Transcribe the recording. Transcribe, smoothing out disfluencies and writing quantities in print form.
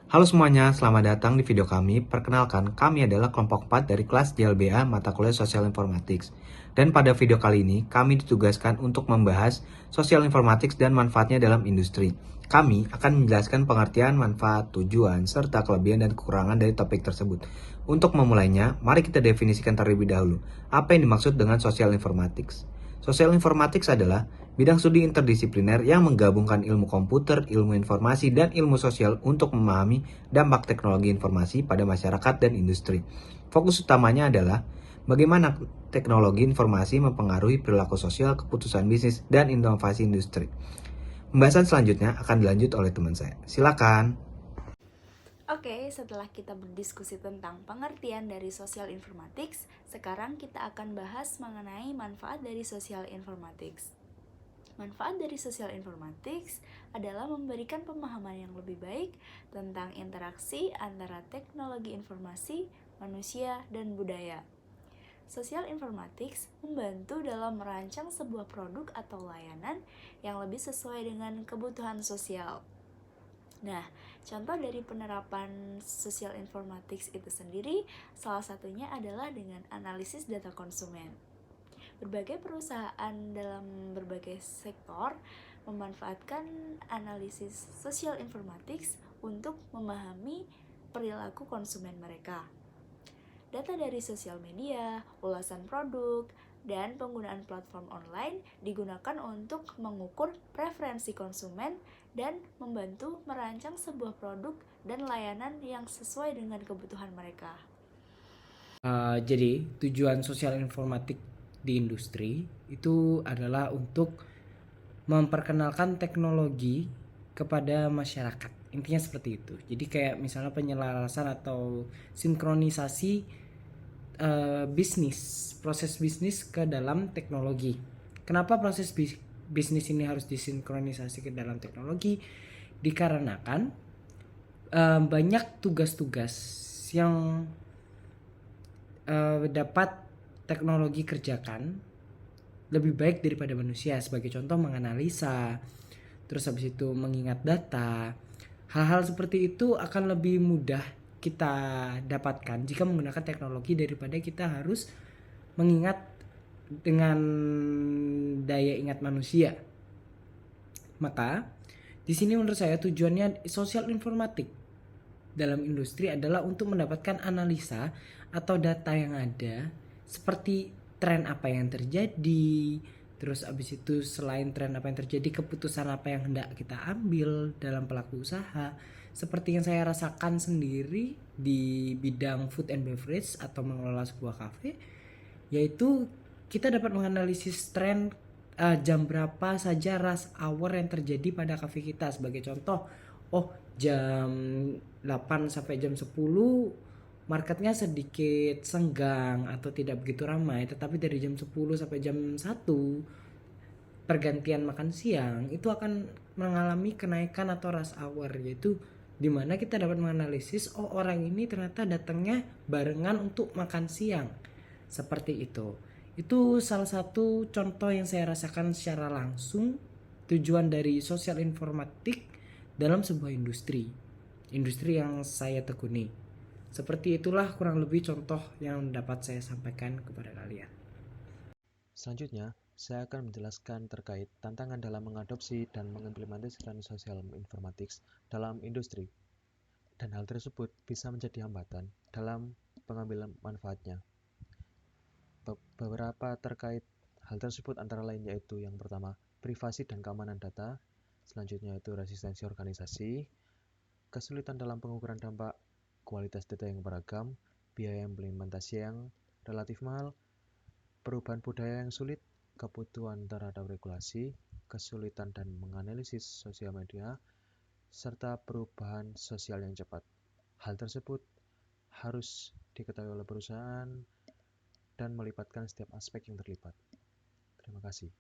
Halo semuanya, selamat datang di video kami. Perkenalkan, kami adalah kelompok 4 dari kelas JLBA Mata Kuliah Social Informatics. Dan pada video kali ini, kami ditugaskan untuk membahas Social Informatics dan manfaatnya dalam industri. Kami akan menjelaskan pengertian, manfaat, tujuan, serta kelebihan dan kekurangan dari topik tersebut. Untuk memulainya, mari kita definisikan terlebih dahulu. Apa yang dimaksud dengan Social Informatics? Social Informatics adalah bidang studi interdisipliner yang menggabungkan ilmu komputer, ilmu informasi, dan ilmu sosial untuk memahami dampak teknologi informasi pada masyarakat dan industri. Fokus utamanya adalah bagaimana teknologi informasi mempengaruhi perilaku sosial, keputusan bisnis, dan inovasi industri. Pembahasan selanjutnya akan dilanjut oleh teman saya. Silakan. Oke, setelah kita berdiskusi tentang pengertian dari social informatics, sekarang kita akan bahas mengenai manfaat dari social informatics. Manfaat dari social informatics adalah memberikan pemahaman yang lebih baik tentang interaksi antara teknologi informasi, manusia, dan budaya. Social informatics membantu dalam merancang sebuah produk atau layanan yang lebih sesuai dengan kebutuhan sosial. Nah, contoh dari penerapan social informatics itu sendiri, salah satunya adalah dengan analisis data konsumen. Berbagai perusahaan dalam berbagai sektor memanfaatkan analisis social informatics untuk memahami perilaku konsumen mereka. Data dari sosial media, ulasan produk, dan penggunaan platform online digunakan untuk mengukur preferensi konsumen dan membantu merancang sebuah produk dan layanan yang sesuai dengan kebutuhan mereka. Jadi tujuan sosial informatik di industri itu adalah untuk memperkenalkan teknologi kepada masyarakat. Intinya seperti itu. Jadi kayak misalnya penyelarasan atau sinkronisasi bisnis, proses bisnis ke dalam teknologi. Kenapa proses bisnis ini harus disinkronisasi ke dalam teknologi? Dikarenakan banyak tugas-tugas yang dapat teknologi kerjakan lebih baik daripada manusia. Sebagai contoh menganalisa, terus habis itu mengingat data. Hal-hal seperti itu akan lebih mudah kita dapatkan jika menggunakan teknologi daripada kita harus mengingat dengan daya ingat manusia. Maka di sini menurut saya tujuannya sosial informatik dalam industri adalah untuk mendapatkan analisa atau data yang ada seperti tren apa yang terjadi, terus abis itu selain tren apa yang terjadi, keputusan apa yang hendak kita ambil dalam pelaku usaha. Seperti yang saya rasakan sendiri di bidang food and beverage atau mengelola sebuah kafe, yaitu kita dapat menganalisis tren jam berapa saja rush hour yang terjadi pada kafe kita. Sebagai contoh, oh jam 8 sampai jam 10 marketnya sedikit senggang atau tidak begitu ramai, tetapi dari jam 10 sampai jam 1 pergantian makan siang itu akan mengalami kenaikan atau rush hour, yaitu dimana kita dapat menganalisis oh orang ini ternyata datangnya barengan untuk makan siang. Seperti itu salah satu contoh yang saya rasakan secara langsung tujuan dari sosial informatik dalam sebuah industri yang saya tekuni. Seperti itulah kurang lebih contoh yang dapat saya sampaikan kepada kalian. Selanjutnya, saya akan menjelaskan terkait tantangan dalam mengadopsi dan mengimplementasikan social informatics dalam industri, dan hal tersebut bisa menjadi hambatan dalam pengambilan manfaatnya. Beberapa terkait hal tersebut antara lain yaitu yang pertama, privasi dan keamanan data, selanjutnya itu resistensi organisasi, kesulitan dalam pengukuran dampak, kualitas data yang beragam, biaya implementasi yang relatif mahal, perubahan budaya yang sulit, kebutuhan terhadap regulasi, kesulitan dan menganalisis sosial media, serta perubahan sosial yang cepat. Hal tersebut harus diketahui oleh perusahaan dan melibatkan setiap aspek yang terlibat. Terima kasih.